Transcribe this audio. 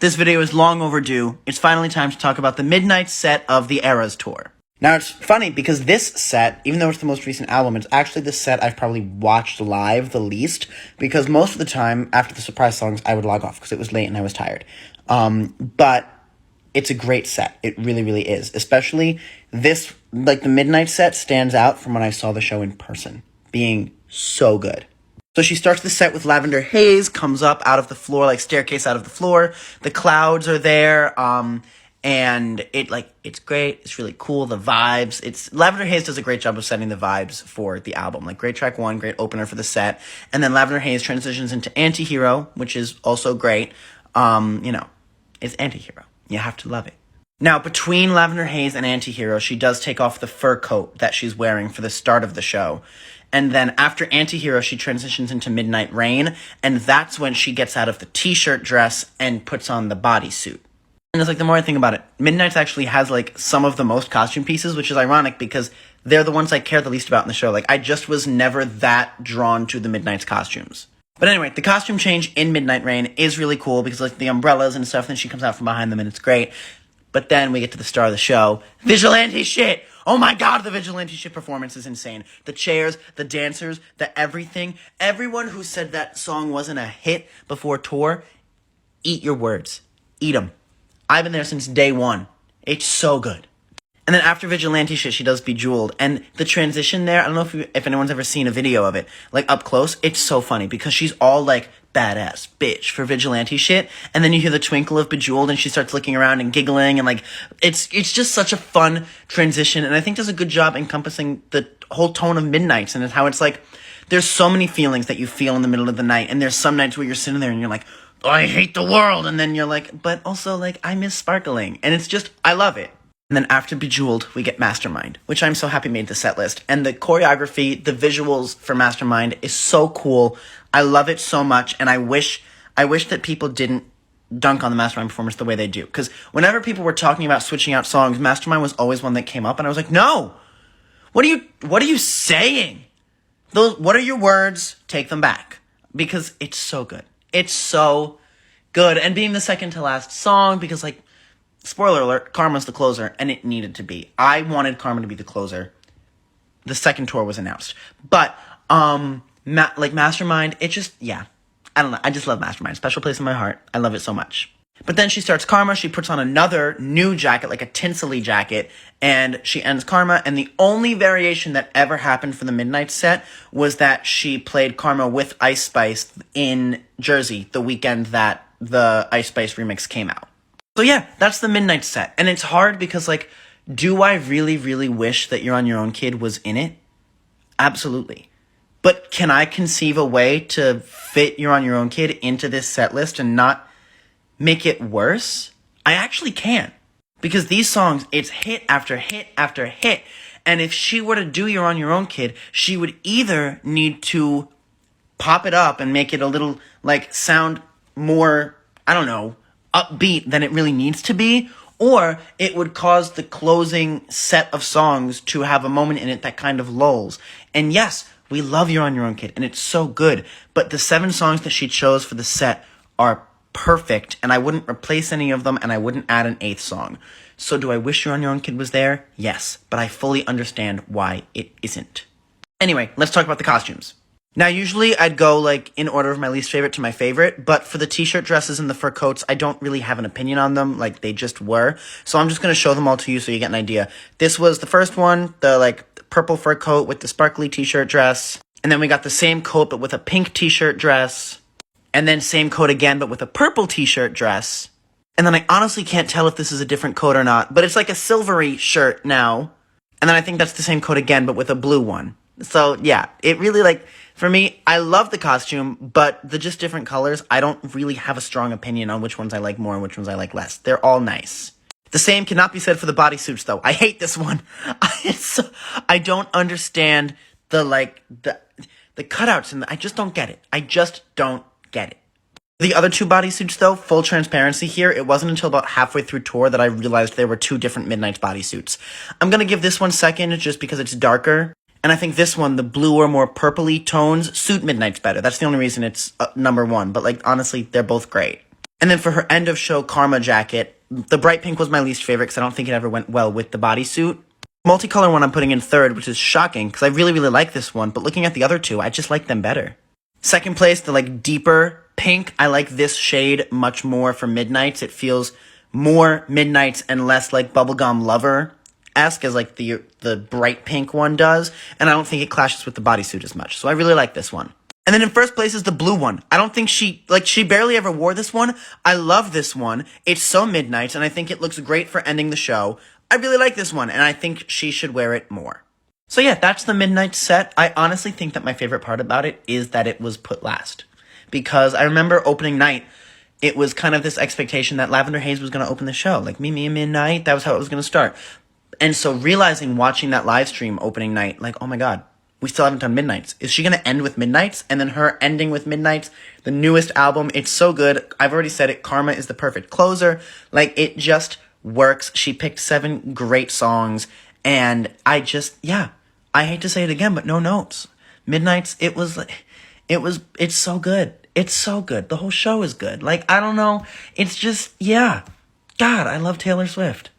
This video is long overdue. It's finally time to talk about the midnight set of the Eras tour. Now, it's funny because this set, even though it's the most recent album, it's actually the set I've probably watched live the least, because most of the time, after the surprise songs, I would log off because it was late and I was tired. But it's a great set. It really, really is. Especially this, like the midnight set stands out from when I saw the show in person, being so good. So she starts the set with Lavender Haze, comes up out of the floor, like staircase out of the floor. The clouds are there, and it's great. It's really cool. The vibes. Lavender Haze does a great job of setting the vibes for the album. Like, great track 1, great opener for the set. And then Lavender Haze transitions into Antihero, which is also great. It's Antihero. You have to love it. Now, between Lavender Haze and Antihero, she does take off the fur coat that she's wearing for the start of the show. And then after Antihero, she transitions into Midnight Rain, and that's when she gets out of the t-shirt dress and puts on the bodysuit. And it's like, the more I think about it, Midnight's actually has like some of the most costume pieces, which is ironic because they're the ones I care the least about in the show. Like, I just was never that drawn to the Midnight's costumes. But anyway, the costume change in Midnight Rain is really cool because like the umbrellas and stuff, then she comes out from behind them and it's great. But then we get to the star of the show, vigilante shit! Oh my god, the vigilante shit performance is insane. The chairs, the dancers, the everything. Everyone who said that song wasn't a hit before tour, eat your words. Eat them. I've been there since day one. It's so good. And then after vigilante shit, she does Bejeweled. And the transition there, I don't know if anyone's ever seen a video of it, like up close, it's so funny because she's all like badass bitch for vigilante shit. And then you hear the twinkle of Bejeweled and she starts looking around and giggling and like, it's just such a fun transition. And I think does a good job encompassing the whole tone of Midnights and how it's like, there's so many feelings that you feel in the middle of the night. And there's some nights where you're sitting there and you're like, oh, I hate the world. And then you're like, but also like, I miss sparkling. And it's just, I love it. And then after Bejeweled, we get Mastermind, which I'm so happy made the set list. And the choreography, the visuals for Mastermind is so cool. I love it so much, and I wish that people didn't dunk on the Mastermind performance the way they do. Because whenever people were talking about switching out songs, Mastermind was always one that came up, and I was like, no! What are you saying? What are your words? Take them back. Because it's so good. It's so good. And being the second to last song, because like, spoiler alert, Karma's the closer, and it needed to be. I wanted Karma to be the closer. The second tour was announced. But, Mastermind, it just, yeah. I don't know, I just love Mastermind. Special place in my heart. I love it so much. But then she starts Karma, she puts on another new jacket, like a tinsely jacket, and she ends Karma, and the only variation that ever happened for the Midnight set was that she played Karma with Ice Spice in Jersey the weekend that the Ice Spice remix came out. So yeah, that's the Midnight set. And it's hard because, like, do I really, really wish that You're on Your Own Kid was in it? Absolutely. But can I conceive a way to fit You're on Your Own Kid into this set list and not make it worse? I actually can. Because these songs, it's hit after hit after hit. And if she were to do You're on Your Own Kid, she would either need to pop it up and make it a little, like, sound more, I don't know, upbeat than it really needs to be, or it would cause the closing set of songs to have a moment in it that kind of lulls. And yes, we love You're on Your Own Kid, and it's so good, but the 7 songs that she chose for the set are perfect, and I wouldn't replace any of them, and I wouldn't add an 8th song. So do I wish You're on Your Own Kid was there? Yes, but I fully understand why it isn't. Anyway, let's talk about the costumes. Now, usually I'd go, like, in order of my least favorite to my favorite, but for the t-shirt dresses and the fur coats, I don't really have an opinion on them, like, they just were. So I'm just going to show them all to you so you get an idea. This was the first one, the, like, purple fur coat with the sparkly t-shirt dress. And then we got the same coat, but with a pink t-shirt dress. And then same coat again, but with a purple t-shirt dress. And then I honestly can't tell if this is a different coat or not, but it's like a silvery shirt now. And then I think that's the same coat again, but with a blue one. So, yeah, it really, like, for me, I love the costume, but the just different colors, I don't really have a strong opinion on which ones I like more and which ones I like less. They're all nice. The same cannot be said for the bodysuits, though. I hate this one. I don't understand the cutouts, and I just don't get it. I just don't get it. The other 2 bodysuits, though, full transparency here, it wasn't until about halfway through tour that I realized there were 2 different Midnights bodysuits. I'm gonna give this one second just because it's darker. And I think this one, the bluer, more purpley tones, suit Midnights better. That's the only reason it's number 1. But, like, honestly, they're both great. And then for her end of show Karma jacket, the bright pink was my least favorite because I don't think it ever went well with the bodysuit. Multicolor one I'm putting in third, which is shocking because I really, really like this one, but looking at the other two, I just like them better. Second place, the like deeper pink. I like this shade much more for Midnights. It feels more Midnights and less like Bubblegum Lover-esque as like the bright pink one does, and I don't think it clashes with the bodysuit as much, so I really like this one. And then in first place is the blue one. I don't think she barely ever wore this one. I love this one. It's so Midnights, and I think it looks great for ending the show. I really like this one, and I think she should wear it more. So yeah, that's the Midnight set. I honestly think that my favorite part about it is that it was put last. Because I remember opening night, it was kind of this expectation that Lavender Haze was going to open the show. Like, Meet Me at Midnight, that was how it was going to start. And so realizing, watching that live stream opening night, like, oh my god, we still haven't done Midnights. Is she going to end with Midnights? And then her ending with Midnights, the newest album, it's so good. I've already said it, Karma is the perfect closer. Like, it just works. She picked 7 great songs, and I hate to say it again, but no notes. Midnights, it's so good. It's so good. The whole show is good. Like, I don't know. It's just, yeah. God, I love Taylor Swift.